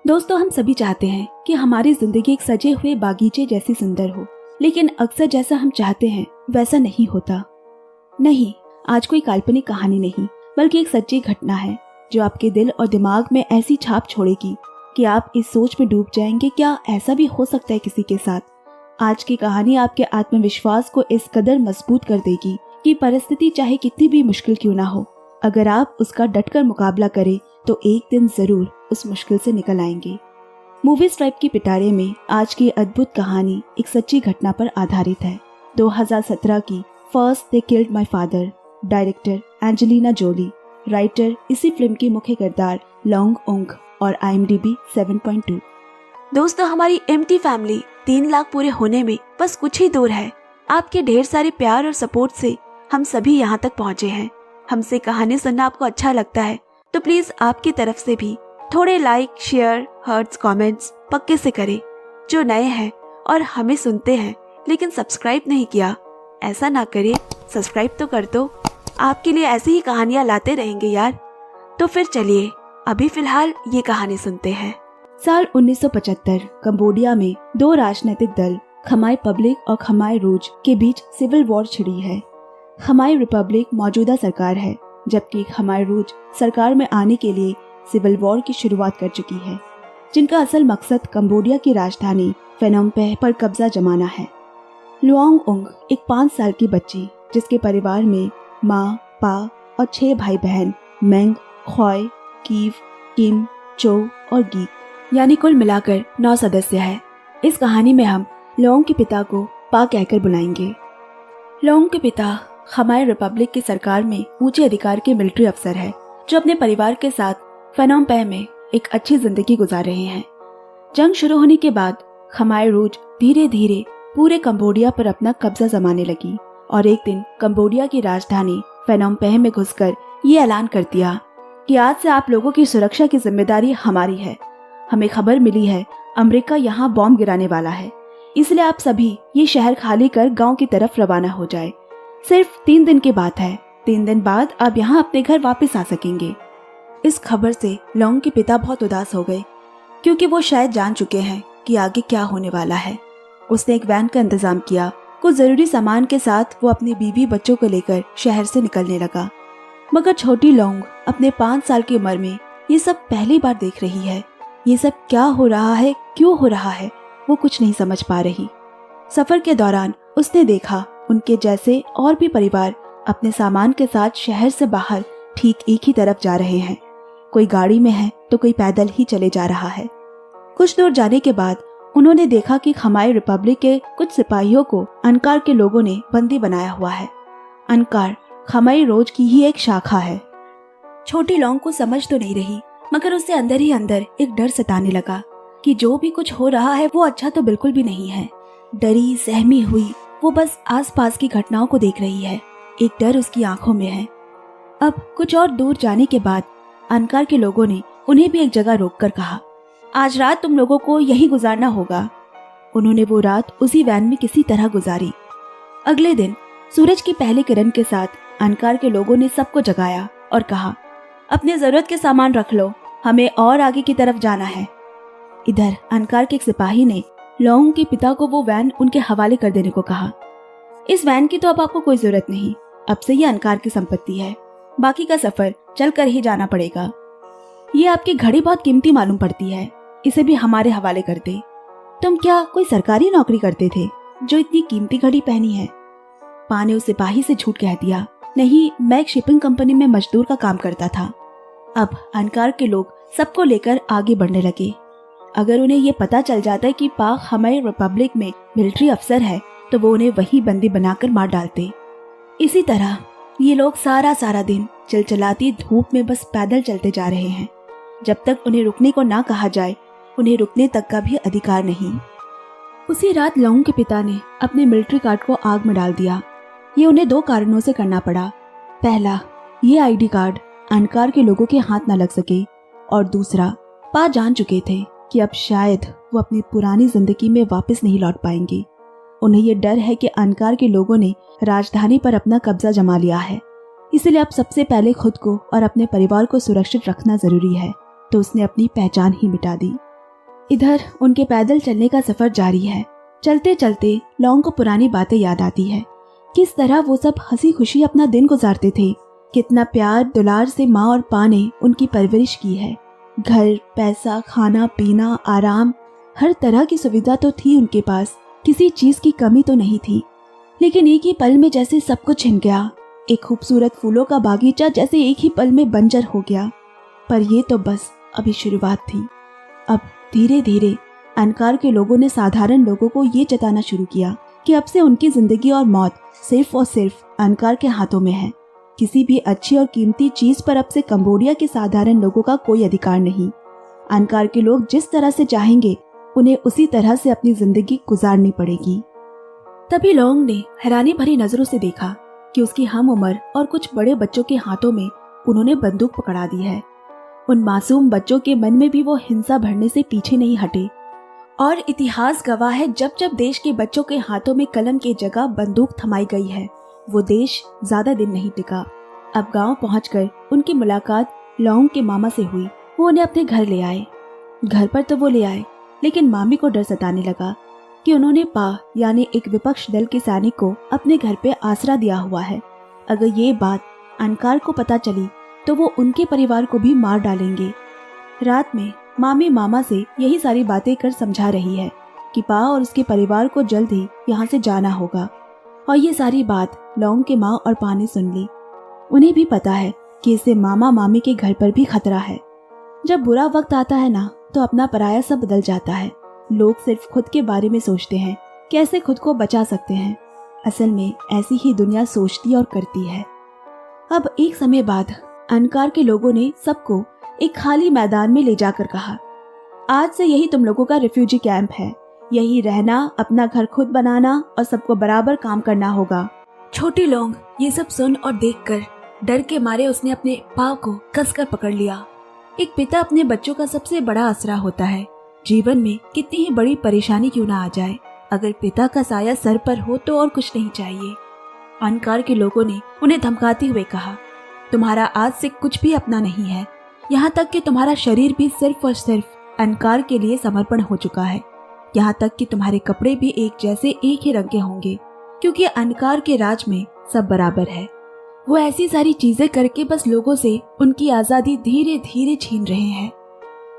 दोस्तों, हम सभी चाहते हैं कि हमारी जिंदगी एक सजे हुए बागीचे जैसी सुंदर हो, लेकिन अक्सर जैसा हम चाहते हैं वैसा नहीं होता। नहीं, आज कोई काल्पनिक कहानी नहीं, बल्कि एक सच्ची घटना है जो आपके दिल और दिमाग में ऐसी छाप छोड़ेगी कि आप इस सोच में डूब जाएंगे, क्या ऐसा भी हो सकता है किसी के साथ। आज की कहानी आपके आत्मविश्वास को इस कदर मजबूत कर देगी कि परिस्थिति चाहे कितनी भी मुश्किल क्यों ना हो, अगर आप उसका डटकर मुकाबला करें तो एक दिन जरूर उस मुश्किल से निकल आएंगे। मूवी स्ट्राइप की पिटारे में आज की अद्भुत कहानी एक सच्ची घटना पर आधारित है। 2017 की first they killed my father, director Angelina Jolie, writer इसी फिल्म की मुख्य किरदार लोंग उंग और IMDb 7.2। दोस्तों, हमारी MT फैमिली 3 लाख पूरे होने में बस कुछ ही दूर है। आपके ढेर सारे प्यार और सपोर्ट से हम सभी यहाँ तक पहुँचे हैं। हमसे कहानी सुनना आपको अच्छा लगता है तो प्लीज आपकी तरफ से भी थोड़े लाइक, शेयर, हर्ट्स, कमेंट्स पक्के से करें। जो नए हैं और हमें सुनते हैं लेकिन सब्सक्राइब नहीं किया, ऐसा ना करें, सब्सक्राइब तो कर दो। आपके लिए ऐसी ही कहानियां लाते रहेंगे यार। तो फिर चलिए अभी फिलहाल ये कहानी सुनते हैं। साल 1975 कंबोडिया में दो राजनीतिक दल खमाई पब्लिक और खमाई रूज के बीच सिविल वॉर छिड़ी है। खमाई रिपब्लिक मौजूदा सरकार है, जबकि खमाई रूज सरकार में आने के लिए सिविल वॉर की शुरुआत कर चुकी है, जिनका असल मकसद कंबोडिया की राजधानी फेनोम पेह पर कब्जा जमाना है। लुआंग उंग एक 5 साल की बच्ची, जिसके परिवार में माँ, पा और 6 भाई बहन मेंग, ख्वाई, कीव, किम, चो और गी, यानी कुल मिलाकर 9 सदस्य है। इस कहानी में हम लोंग के पिता को पा कहकर बुलाएंगे। लोंग के पिता खमाई रिपब्लिक की सरकार में ऊंचे अधिकार के मिलिट्री अफसर है, जो अपने परिवार के साथ फेनोम पेह में एक अच्छी जिंदगी गुजार रहे हैं। जंग शुरू होने के बाद खमाई रूज धीरे धीरे पूरे कंबोडिया पर अपना कब्जा जमाने लगी और एक दिन कंबोडिया की राजधानी फेनोम पेह में घुसकर ये ऐलान कर दिया कि आज से आप लोगों की सुरक्षा की जिम्मेदारी हमारी है। हमें खबर मिली है अमेरिका यहाँ बॉम्ब गिराने वाला है, इसलिए आप सभी ये शहर खाली कर गाँव की तरफ रवाना हो जाए। सिर्फ 3 दिन की बात है, 3 दिन बाद आप यहाँ अपने घर वापस आ सकेंगे। इस खबर से लोंग के पिता बहुत उदास हो गए, क्योंकि वो शायद जान चुके हैं कि आगे क्या होने वाला है। उसने एक वैन का इंतजाम किया। कुछ जरूरी सामान के साथ वो अपनी बीवी बच्चों को लेकर शहर से निकलने लगा। मगर छोटी लोंग अपने 5 साल की उम्र में ये सब पहली बार देख रही है। ये सब क्या हो रहा है, क्यों हो रहा है, वो कुछ नहीं समझ पा रही। सफर के दौरान उसने देखा उनके जैसे और भी परिवार अपने सामान के साथ शहर से बाहर ठीक एक ही तरफ जा रहे हैं। कोई गाड़ी में है तो कोई पैदल ही चले जा रहा है। कुछ दूर जाने के बाद उन्होंने देखा कि खमाई रिपब्लिक के कुछ सिपाहियों को अनकार के लोगों ने बंदी बनाया हुआ है। अनकार खमाई रोज की ही एक शाखा है। छोटी लोंग को समझ तो नहीं रही, मगर उसे अंदर ही अंदर एक डर सताने लगा कि जो भी कुछ हो रहा है वो अच्छा तो बिल्कुल भी नहीं है। डरी सहमी हुई वो बस आसपास की घटनाओं को देख रही है। एक डर उसकी आंखों में है। अब कुछ और दूर जाने के बाद अनकार के लोगों ने उन्हें भी एक जगह रोककर कहा, आज रात तुम लोगों को यहीं गुजारना होगा। उन्होंने वो रात उसी वैन में किसी तरह गुजारी। अगले दिन सूरज की पहली किरण के साथ अनकार के लोगों ने सबको जगाया और कहा, अपने जरूरत के सामान रख लो, हमें और आगे की तरफ जाना है। इधर अनकार के एक सिपाही ने लोंग के पिता को वो वैन उनके हवाले कर देने को कहा। इस वैन की तो अब आपको कोई जरूरत नहीं, अब से ये अनकार की संपत्ति है, बाकी का सफर चलकर ही जाना पड़ेगा। ये आपकी घड़ी बहुत कीमती मालूम पड़ती है, इसे भी हमारे हवाले कर दे। तुम क्या कोई सरकारी नौकरी करते थे जो इतनी कीमती घड़ी पहनी है? पा ने उस सिपाही से झूठ कह दिया, नहीं, मैं एक शिपिंग कंपनी में मजदूर का काम करता था। अब अनकार के लोग सबको लेकर आगे बढ़ने लगे। अगर उन्हें ये पता चल जाता है कि पा खमाई रिपब्लिक में मिलिट्री अफसर है तो वो उन्हें वहीं बंदी बनाकर मार डालते। इसी तरह ये लोग सारा दिन चिलचिलाती धूप में बस पैदल चलते जा रहे हैं। जब तक उन्हें रुकने को ना कहा जाए, उन्हें रुकने तक का भी अधिकार नहीं। उसी रात लोंग के पिता ने अपने मिलिट्री कार्ड को आग में डाल दिया। ये उन्हें 2 कारणों से करना पड़ा। पहला, ये ID कार्ड अनकार के लोगों के हाथ न लग सके, और दूसरा, पा जान चुके थे कि अब शायद वो अपनी पुरानी जिंदगी में वापस नहीं लौट पाएंगे। उन्हें ये डर है कि अनकार के लोगों ने राजधानी पर अपना कब्जा जमा लिया है, इसलिए अब सबसे पहले खुद को और अपने परिवार को सुरक्षित रखना जरूरी है। तो उसने अपनी पहचान ही मिटा दी। इधर उनके पैदल चलने का सफर जारी है। चलते चलते लौंग को पुरानी बातें याद आती है। किस तरह वो सब हंसी खुशी अपना दिन गुजारते थे। कितना प्यार दुलार से माँ और पा ने उनकी परवरिश की है। घर, पैसा, खाना पीना, आराम, हर तरह की सुविधा तो थी उनके पास, किसी चीज की कमी तो नहीं थी। लेकिन एक ही पल में जैसे सब कुछ छिन गया। एक खूबसूरत फूलों का बागीचा जैसे एक ही पल में बंजर हो गया। पर ये तो बस अभी शुरुआत थी। अब धीरे धीरे अनकार के लोगों ने साधारण लोगों को ये जताना शुरू किया कि अब से उनकी जिंदगी और मौत सिर्फ और सिर्फ अनकार के हाथों में है। किसी भी अच्छी और कीमती चीज पर अब से कंबोडिया के साधारण लोगों का कोई अधिकार नहीं। अनकार के लोग जिस तरह से चाहेंगे उन्हें उसी तरह से अपनी जिंदगी गुजारनी पड़ेगी। तभी लौंग ने हैरानी भरी नजरों से देखा कि उसकी हम उम्र और कुछ बड़े बच्चों के हाथों में उन्होंने बंदूक पकड़ा दी है। उन मासूम बच्चों के मन में भी वो हिंसा भरने से पीछे नहीं हटे। और इतिहास गवाह है, जब जब देश के बच्चों के हाथों में कलम की जगह बंदूक थमाई गई है, वो देश ज्यादा दिन नहीं टिका। अब गांव पहुंचकर उनकी मुलाकात लौंग के मामा से हुई। वो उन्हें अपने घर ले आए। घर पर तो वो ले आए, लेकिन मामी को डर सताने लगा कि उन्होंने पा यानी एक विपक्ष दल के सैनिक को अपने घर पे आसरा दिया हुआ है। अगर ये बात अनकार को पता चली तो वो उनके परिवार को भी मार डालेंगे। रात में मामी मामा से यही सारी बातें कर समझा रही है कि पा और उसके परिवार को जल्द ही यहाँ से जाना होगा। और ये सारी बात लौंग के माँ और पा ने सुन ली। उन्हें भी पता है कि इससे मामा मामी के घर पर भी खतरा है। जब बुरा वक्त आता है ना, तो अपना पराया सब बदल जाता है। लोग सिर्फ खुद के बारे में सोचते हैं, कैसे खुद को बचा सकते हैं। असल में ऐसी ही दुनिया सोचती और करती है। अब एक समय बाद अनकार के लोगों ने सबको एक खाली मैदान में ले जाकर कहा, आज से यही तुम लोगों का रिफ्यूजी कैंप है। यही रहना, अपना घर खुद बनाना और सबको बराबर काम करना होगा। छोटी लौंग ये सब सुन और देखकर डर के मारे उसने अपने पाँव को कसकर पकड़ लिया। एक पिता अपने बच्चों का सबसे बड़ा आसरा होता है। जीवन में कितनी ही बड़ी परेशानी क्यों ना आ जाए, अगर पिता का साया सर पर हो तो और कुछ नहीं चाहिए। अनकार के लोगों ने उन्हें धमकाते हुए कहा, तुम्हारा आज से कुछ भी अपना नहीं है। यहाँ तक कि तुम्हारा शरीर भी सिर्फ और सिर्फ अनकार के लिए समर्पण हो चुका है। यहाँ तक कि तुम्हारे कपड़े भी एक जैसे एक ही रंग के होंगे, क्योंकि अनकार के राज में सब बराबर है। वो ऐसी सारी चीजें करके बस लोगों से उनकी आजादी धीरे धीरे छीन रहे हैं।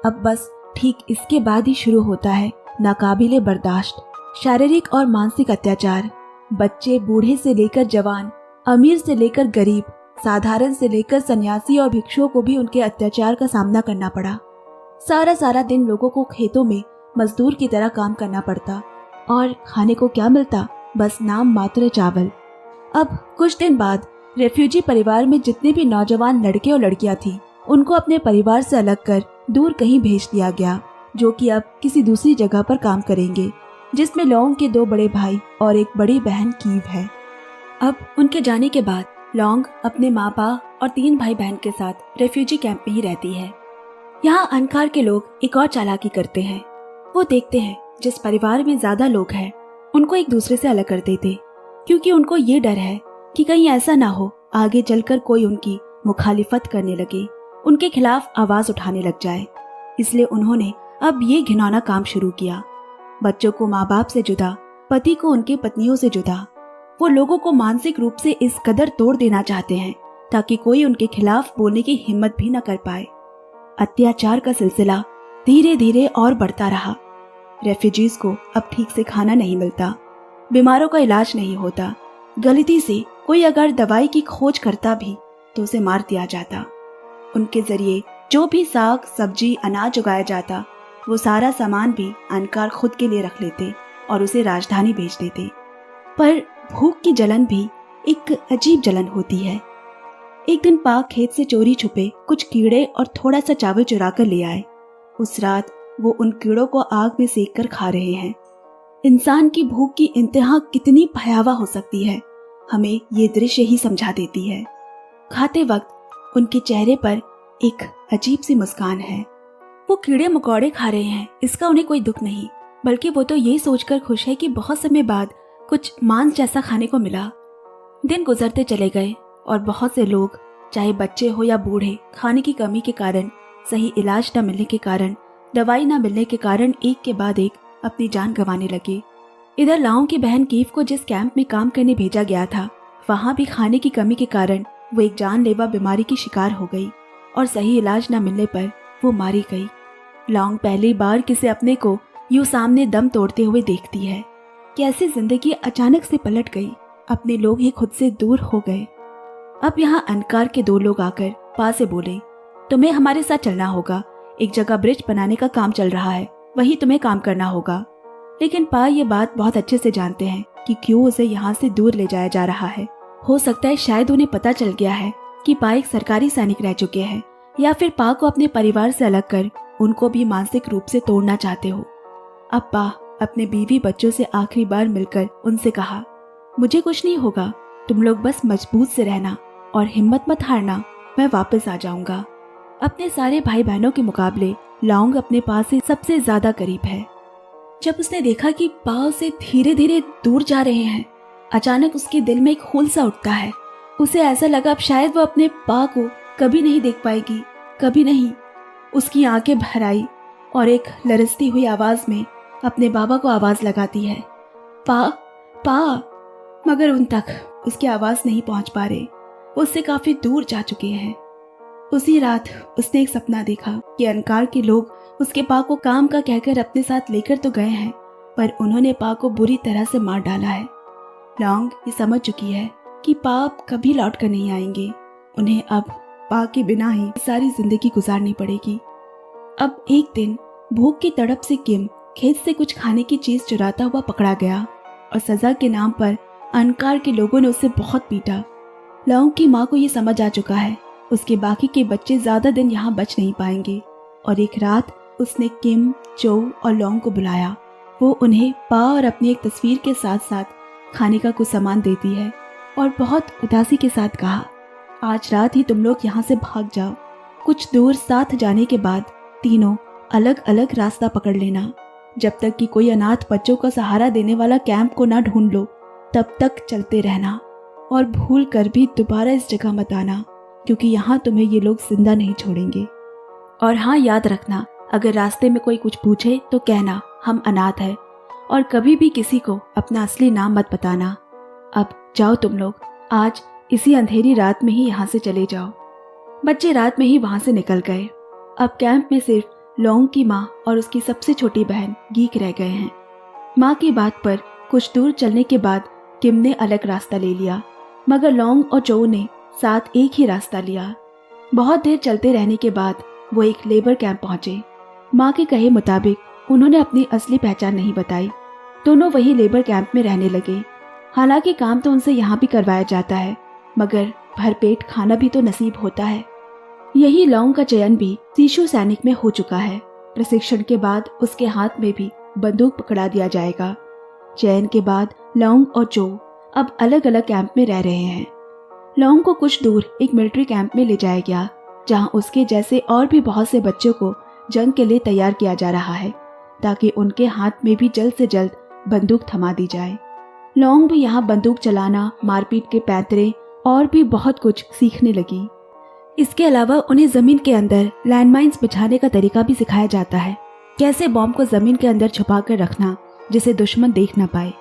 अब बस ठीक इसके बाद ही शुरू होता है नाकाबिले बर्दाश्त शारीरिक और मानसिक अत्याचार। बच्चे बूढ़े से लेकर जवान, अमीर से लेकर गरीब, साधारण से लेकर सन्यासी और भिक्षुओं को भी उनके अत्याचार का सामना करना पड़ा। सारा दिन लोगों को खेतों में मजदूर की तरह काम करना पड़ता और खाने को क्या मिलता, बस नाम मात्र चावल। अब कुछ दिन बाद रेफ्यूजी परिवार में जितने भी नौजवान लड़के और लड़कियां थी, उनको अपने परिवार से अलग कर दूर कहीं भेज दिया गया, जो कि अब किसी दूसरी जगह पर काम करेंगे, जिसमें लौंग के 2 बड़े भाई और एक बड़ी बहन कीव है। अब उनके जाने के बाद लौंग अपने माँ बाप और 3 भाई बहन के साथ रेफ्यूजी कैंप में ही रहती है। यहाँ अनकार के लोग एक और चालाकी करते हैं। वो देखते हैं जिस परिवार में ज्यादा लोग हैं उनको एक दूसरे से अलग कर देते, क्योंकि उनको ये डर है कि कहीं ऐसा ना हो आगे चलकर कोई उनकी मुखालिफत करने लगे, उनके खिलाफ आवाज उठाने लग जाए। इसलिए उन्होंने अब ये घिनौना काम शुरू किया। बच्चों को माँ बाप से जुदा, पति को उनके पत्नियों से जुदा। वो लोगों को मानसिक रूप से इस कदर तोड़ देना चाहते हैं ताकि कोई उनके खिलाफ बोलने की हिम्मत भी न कर पाए। अत्याचार का सिलसिला धीरे धीरे और बढ़ता रहा। रेफ्यूजीज को अब ठीक से खाना नहीं मिलता, बीमारों का इलाज नहीं होता। गलती से कोई अगर दवाई की खोज करता भी तो उसे मार दिया जाता। उनके जरिए जो भी साग सब्जी अनाज उगाया जाता, वो सारा सामान भी अनकार खुद के लिए रख लेते और उसे राजधानी भेज देते। पर भूख की जलन भी एक अजीब जलन होती है। एक दिन पाक खेत से चोरी छुपे कुछ कीड़े और थोड़ा सा चावल चुरा कर ले आए। उस रात वो उन कीड़ों को आग में सेक कर खा रहे हैं। इंसान की भूख की इंतहा कितनी भयावह हो सकती है, हमें ये दृश्य ही समझा देती है। खाते वक्त उनके चेहरे पर एक अजीब सी मुस्कान है। वो कीड़े मकोड़े खा रहे हैं, इसका उन्हें कोई दुख नहीं, बल्कि वो तो ये सोचकर खुश है कि बहुत समय बाद कुछ मांस जैसा खाने को मिला। दिन गुजरते चले गए और बहुत से लोग, चाहे बच्चे हो या बूढ़े, खाने की कमी के कारण, सही इलाज न मिलने के कारण दवाई न मिलने के कारण एक के बाद एक अपनी जान गंवाने लगे। इधर लाओं की बहन कीव को जिस कैंप में काम करने भेजा गया था, वहाँ भी खाने की कमी के कारण वो एक जानलेवा बीमारी की शिकार हो गई और सही इलाज न मिलने पर वो मारी गई। लाओंग पहली बार किसी अपने को यूं सामने दम तोड़ते हुए देखती है। कैसी जिंदगी अचानक से पलट गई, अपने लोग ही खुद से दूर हो गए। अब यहाँ अनकार के 2 लोग आकर पा से बोले, तुम्हें हमारे साथ चलना होगा, एक जगह ब्रिज बनाने का काम चल रहा है, वही तुम्हें काम करना होगा। लेकिन पा ये बात बहुत अच्छे से जानते हैं कि क्यों उसे यहाँ से दूर ले जाया जा रहा है। हो सकता है शायद उन्हें पता चल गया है कि पा एक सरकारी सैनिक रह चुके हैं, या फिर पा को अपने परिवार से अलग कर उनको भी मानसिक रूप से तोड़ना चाहते हो। अब पा अपने बीवी बच्चों से आखिरी बार मिलकर उनसे कहा, मुझे कुछ नहीं होगा, तुम लोग बस मजबूत से रहना और हिम्मत मत हारना, मैं वापस आ जाऊंगा। अपने सारे भाई बहनों के मुकाबले लाओंग अपने पास से सबसे ज्यादा करीब है। जब उसने देखा कि पा उसे धीरे धीरे दूर जा रहे हैं, अचानक उसके दिल में एक होल सा उठता है। उसे ऐसा लगा अब शायद वो अपने पा को कभी नहीं देख पाएगी, कभी नहीं। उसकी आंखें भर आई और एक लरसती हुई आवाज में अपने बाबा को आवाज लगाती है, पा पा। मगर उन तक उसकी आवाज नहीं पहुंच पा रहे, उससे काफी दूर जा चुके हैं। उसी रात उसने एक सपना देखा कि अनकार के लोग उसके पा को काम का कहकर अपने साथ लेकर तो गए हैं, पर उन्होंने पा को बुरी तरह से मार डाला है। लाओंग ये समझ चुकी है कि पा कभी लौट कर नहीं आएंगे, उन्हें अब पा के बिना ही सारी जिंदगी गुजारनी पड़ेगी। अब एक दिन भूख की तड़प से किम खेत से कुछ खाने की चीज चुराता हुआ पकड़ा गया और सजा के नाम पर अनकार के लोगों ने उसे बहुत पीटा। लाओंग की माँ को ये समझ आ चुका है उसके बाकी के बच्चे ज्यादा दिन यहाँ बच नहीं पाएंगे, और एक रात उसने किम, चो और लॉन्ग को बुलाया। वो उन्हें पा और अपनी एक तस्वीर के साथ साथ खाने का कुछ सामान देती है और बहुत उदासी के साथ कहा, आज रात ही तुम लोग यहाँ से भाग जाओ। कुछ दूर साथ जाने के बाद तीनों अलग अलग रास्ता पकड़ लेना। जब तक कि कोई अनाथ बच्चों का सहारा देने वाला कैंप को ना ढूंढ लो, तब तक चलते रहना और भूल कर भी दोबारा इस जगह मत आना, क्योंकि यहाँ तुम्हें ये लोग जिंदा नहीं छोड़ेंगे। और हाँ, याद रखना, अगर रास्ते में कोई कुछ पूछे तो कहना हम अनाथ हैं, और कभी भी किसी को अपना असली नाम मत बताना। अब जाओ तुम लोग, आज इसी अंधेरी रात में ही यहाँ से चले जाओ। बच्चे रात में ही वहाँ से निकल गए। अब कैंप में सिर्फ लॉन्ग की माँ और उसकी सबसे छोटी बहन गीक रह गए हैं। माँ की बात पर कुछ दूर चलने के बाद किम ने अलग रास्ता ले लिया, मगर लॉन्ग और चो ने साथ एक ही रास्ता लिया। बहुत देर चलते रहने के बाद वो एक लेबर कैंप पहुंचे। माँ के कहे मुताबिक उन्होंने अपनी असली पहचान नहीं बताई। दोनों वही लेबर कैंप में रहने लगे। हालांकि काम तो उनसे यहाँ भी करवाया जाता है, मगर भरपेट खाना भी तो नसीब होता है। यही लॉन्ग का चयन भी सीशु सैनिक में हो चुका है। प्रशिक्षण के बाद उसके हाथ में भी बंदूक पकड़ा दिया जाएगा। चयन के बाद लॉन्ग और चो अब अलग अलग कैंप में रह रहे हैं। लॉन्ग को कुछ दूर एक मिलिट्री कैंप में ले जाया गया, जहां उसके जैसे और भी बहुत से बच्चों को जंग के लिए तैयार किया जा रहा है, ताकि उनके हाथ में भी जल्द से जल्द बंदूक थमा दी जाए। लॉन्ग भी यहाँ बंदूक चलाना, मारपीट के पैंतरे और भी बहुत कुछ सीखने लगी। इसके अलावा उन्हें जमीन के अंदर लैंडमाइंस बिछाने का तरीका भी सिखाया जाता है, कैसे बॉम्ब को जमीन के अंदर छुपा कर रखना जिसे दुश्मन देख न पाए।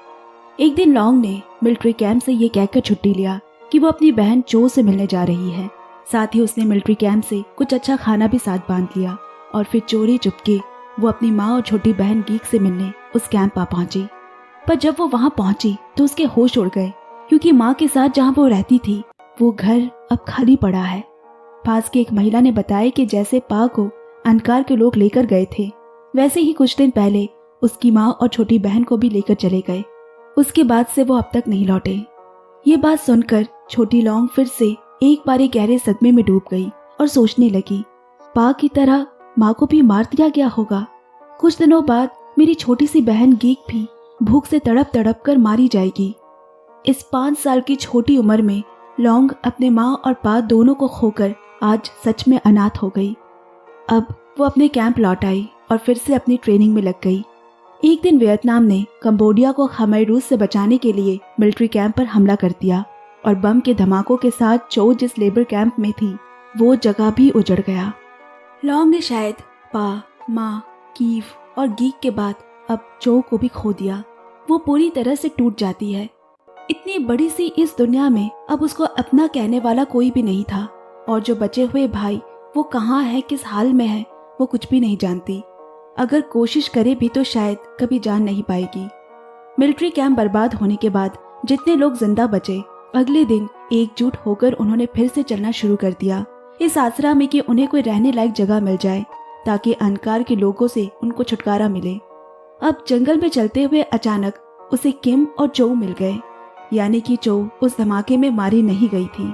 एक दिन लॉन्ग ने मिलिट्री कैंप से ये कहकर छुट्टी लिया कि वो अपनी बहन चो से मिलने जा रही है। साथ ही उसने मिलिट्री कैंप से कुछ अच्छा खाना भी साथ बांध लिया और फिर चोरी चुपके वो अपनी माँ और छोटी बहन गीक से मिलने उस कैंप आ पहुंची। पर जब वो वहां पहुंची तो उसके होश उड़ गए, क्योंकि माँ के साथ जहां वो रहती थी वो घर अब खाली पड़ा है। पास की एक महिला ने बताया कि जैसे पा को अनकार के लोग लेकर गए थे, वैसे ही कुछ दिन पहले उसकी माँ और छोटी बहन को भी लेकर चले गए। उसके बाद से वो अब तक नहीं लौटे। ये बात सुनकर छोटी लॉन्ग फिर से एक बारी गहरे सदमे में डूब गई और सोचने लगी, पा की तरह माँ को भी मार दिया गया होगा। कुछ दिनों बाद मेरी छोटी सी बहन गीक भी भूख से तड़प तड़प कर मारी जाएगी। इस 5 साल की छोटी उम्र में लॉन्ग अपने माँ और पा दोनों को खोकर आज सच में अनाथ हो गई। अब वो अपने कैंप लौट आई और फिर से अपनी ट्रेनिंग में लग गई। एक दिन वियतनाम ने कंबोडिया को खमाई रूस से बचाने के लिए मिलिट्री कैंप पर हमला कर दिया और बम के धमाकों के साथ चो जिस लेबर कैंप में थी वो जगह भी उजड़ गया। लॉन्ग ने शायद पा, माँ कीव और गीक के बाद अब जो को भी खो दिया। वो पूरी तरह से टूट जाती है। इतनी बड़ी सी इस दुनिया में अब उसको अपना कहने वाला कोई भी नहीं था, और जो बचे हुए भाई वो कहाँ है, किस हाल में है, वो कुछ भी नहीं जानती। अगर कोशिश करे भी तो शायद कभी जान नहीं पाएगी। मिलिट्री कैंप बर्बाद होने के बाद जितने लोग जिंदा बचे, अगले दिन एकजुट होकर उन्होंने फिर से चलना शुरू कर दिया, इस आसरा में कि उन्हें कोई रहने लायक जगह मिल जाए ताकि अनकार के लोगों से उनको छुटकारा मिले। अब जंगल में चलते हुए अचानक उसे किम और चो मिल गए, यानी कि चो उस धमाके में मारी नहीं गई थी।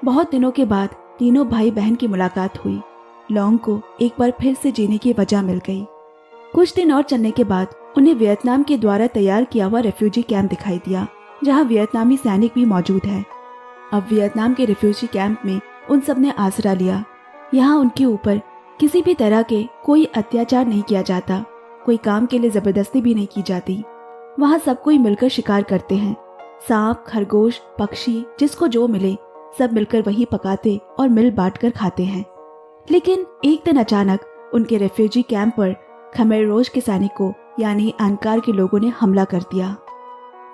बहुत दिनों के बाद तीनों भाई बहन की मुलाकात हुई। लॉन्ग को एक बार फिर से जीने की वजह मिल गई। कुछ दिन और चलने के बाद उन्हें वियतनाम के द्वारा तैयार किया हुआ रेफ्यूजी कैंप दिखाई दिया, जहां वियतनामी सैनिक भी मौजूद है। अब वियतनाम के रेफ्यूजी कैंप में उन सब ने आसरा लिया। यहाँ उनके ऊपर किसी भी तरह के कोई अत्याचार नहीं किया जाता, कोई काम के लिए जबरदस्ती भी नहीं की जाती। वहाँ सब कोई मिलकर शिकार करते हैं। सांप, खरगोश, पक्षी, जिसको जो मिले सब मिलकर वही पकाते और मिल बांट कर खाते हैं। लेकिन एक दिन अचानक उनके रेफ्यूजी कैंप पर खमेर रोज के सैनिकों यानी अनकार के लोगों ने हमला कर दिया।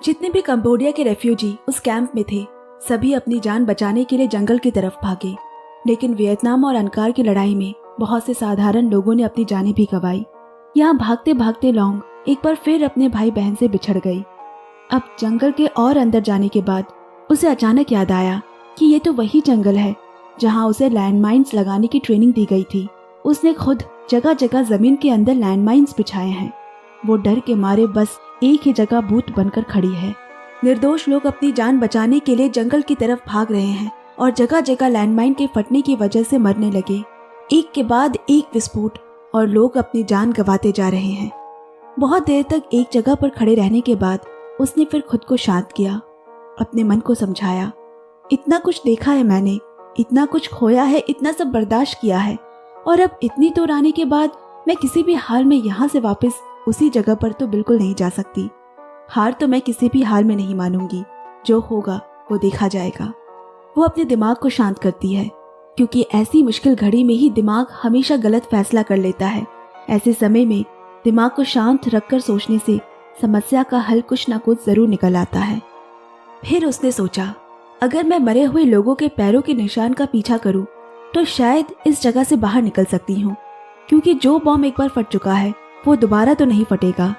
जितने भी कंबोडिया के रेफ्यूजी उस कैंप में थे, सभी अपनी जान बचाने के लिए जंगल की तरफ भागे। लेकिन वियतनाम और अनकार की लड़ाई में बहुत से साधारण लोगों ने अपनी जानें भी गंवाई। यहाँ भागते भागते लॉन्ग एक बार फिर अपने भाई बहन से बिछड़ गई। अब जंगल के और अंदर जाने के बाद उसे अचानक याद आया कि ये तो वही जंगल है जहाँ उसे लैंडमाइंस लगाने की ट्रेनिंग दी गई थी। उसने खुद जगह जगह जमीन के अंदर लैंडमाइंस बिछाए हैं। वो डर के मारे बस एक ही जगह भूत बनकर खड़ी है। निर्दोष लोग अपनी जान बचाने के लिए जंगल की तरफ भाग रहे हैं और जगह जगह लैंडमाइन के फटने की वजह से मरने लगे। एक के बाद एक विस्फोट और लोग अपनी जान गंवाते जा रहे हैं। बहुत देर तक एक जगह पर खड़े रहने के बाद उसने फिर खुद को शांत किया, अपने मन को समझाया, इतना कुछ देखा है मैंने, इतना कुछ खोया है, इतना सब बर्दाश्त किया है, और अब इतनी दूर आने के बाद मैं किसी भी हाल में यहाँ से वापस उसी जगह पर तो बिल्कुल नहीं जा सकती। हार तो मैं किसी भी हाल में नहीं मानूंगी, जो होगा वो देखा जाएगा। वो अपने दिमाग को शांत करती है, क्योंकि ऐसी मुश्किल घड़ी में ही दिमाग हमेशा गलत फैसला कर लेता है। ऐसे समय में दिमाग को शांत रखकर सोचने से समस्या का हल कुछ ना कुछ जरूर निकल आता है। फिर उसने सोचा, अगर मैं मरे हुए लोगों के पैरों के निशान का पीछा करूं तो शायद इस जगह से बाहर निकल सकती हूं, क्योंकि जो बॉम्ब एक बार फट चुका है वो दोबारा तो नहीं फटेगा।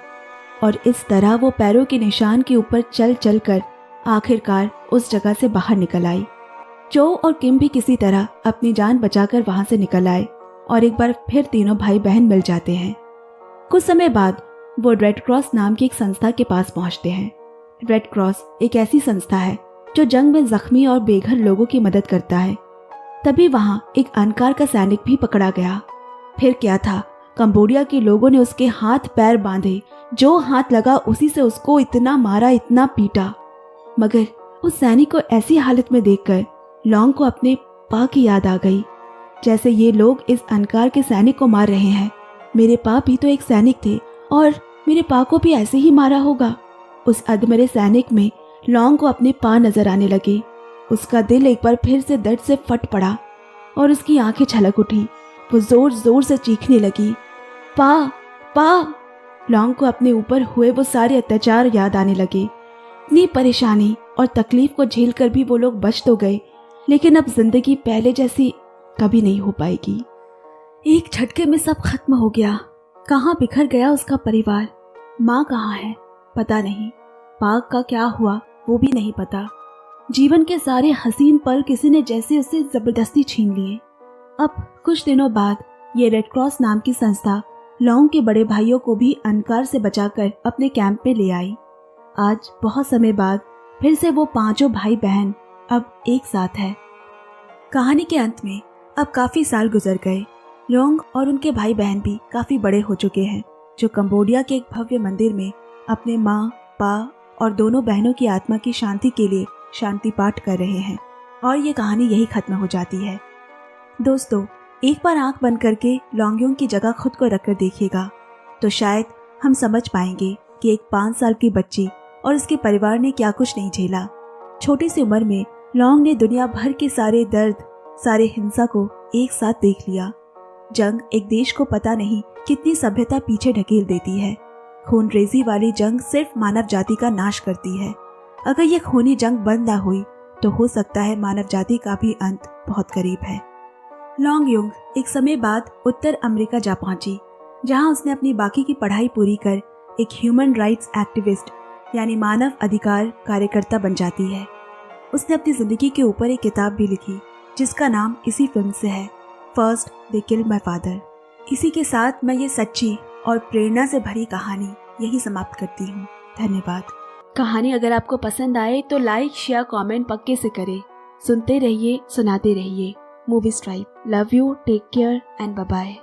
और इस तरह वो पैरों के निशान के ऊपर चल चल कर आखिरकार उस जगह से बाहर निकल आई। चो और किम भी किसी तरह अपनी जान बचाकर वहां से निकल आए और एक बार फिर तीनों भाई बहन मिल जाते हैं। कुछ समय बाद वो रेड क्रॉस नाम की एक संस्था के पास पहुंचते हैं। रेड क्रॉस एक ऐसी संस्था है जो जंग में जख्मी और बेघर लोगों की मदद करता है। तभी वहां एक अनकार का सैनिक भी पकड़ा गया। फिर क्या था, कंबोडिया के लोगों ने उसके हाथ पैर बांधे, जो हाथ लगा उसी से उसको इतना मारा, इतना पीटा। मगर उस सैनिक को ऐसी हालत में देखकर लॉन्ग को अपने पा की याद आ गई। जैसे ये लोग इस अनकार के सैनिक को मार रहे हैं, मेरे पा भी तो एक सैनिक थे और मेरे पा को भी ऐसे ही मारा होगा। उस अधमरे सैनिक में लॉन्ग को अपने पा नजर आने लगे। उसका दिल एक बार फिर से दर्द से फट पड़ा और उसकी आंखें छलक उठी। वो जोर जोर से चीखने लगी, पा पा। लॉन्ग को अपने ऊपर हुए वो सारे अत्याचार याद आने लगे। इतनी परेशानी और तकलीफ को झेलकर भी वो लोग बच तो गए, लेकिन अब जिंदगी पहले जैसी कभी नहीं हो पाएगी। एक झटके में सब खत्म हो गया। कहाँ बिखर गया उसका परिवार। माँ कहाँ है पता नहीं, पाक का क्या हुआ वो भी नहीं पता। जीवन के सारे हसीन पल किसी ने जैसे उसे जबरदस्ती छीन लिए। अब कुछ दिनों बाद ये रेड क्रॉस नाम की संस्था लॉन्ग के बड़े भाइयों को भी अनकार से बचाकर अपने कैंप में ले आई। आज बहुत समय बाद फिर से वो पांचों भाई बहन अब एक साथ है। कहानी के अंत में अब काफी साल गुजर गए। लॉन्ग और उनके भाई बहन भी काफी बड़े हो चुके हैं, जो कंबोडिया के एक भव्य मंदिर में अपने माँ, पा और दोनों बहनों की आत्मा की शांति के लिए शांति पाठ कर रहे हैं। और ये कहानी यही खत्म हो जाती है। दोस्तों, एक बार आंख बंद करके लॉन्गयोंग की जगह खुद को रखकर देखिएगा तो शायद हम समझ पाएंगे कि एक 5 साल की बच्ची और उसके परिवार ने क्या कुछ नहीं झेला। छोटी सी उम्र में लॉन्ग ने दुनिया भर के सारे दर्द, सारे हिंसा को एक साथ देख लिया। जंग एक देश को पता नहीं कितनी सभ्यता पीछे ढकेल देती है। खूनरेजी वाली जंग सिर्फ मानव जाति का नाश करती है। अगर ये खूनी जंग बंद ना हुई तो हो सकता है मानव जाति का भी अंत बहुत करीब है। लॉन्ग युंग एक समय बाद उत्तर अमेरिका जा पहुंची, जहां उसने अपनी बाकी की पढ़ाई पूरी कर एक ह्यूमन राइट्स एक्टिविस्ट यानी मानव अधिकार कार्यकर्ता बन जाती है। उसने अपनी जिंदगी के ऊपर एक किताब भी लिखी जिसका नाम इसी फिल्म से है, first they killed my father. इसी के साथ मैं ये सच्ची और प्रेरणा से भरी कहानी यही समाप्त करती हूँ। धन्यवाद। कहानी अगर आपको पसंद आए तो लाइक शेयर कमेंट पक्के से करें। सुनते रहिए, सुनाते रहिए। Movie stripe. Love you, take care and bye bye.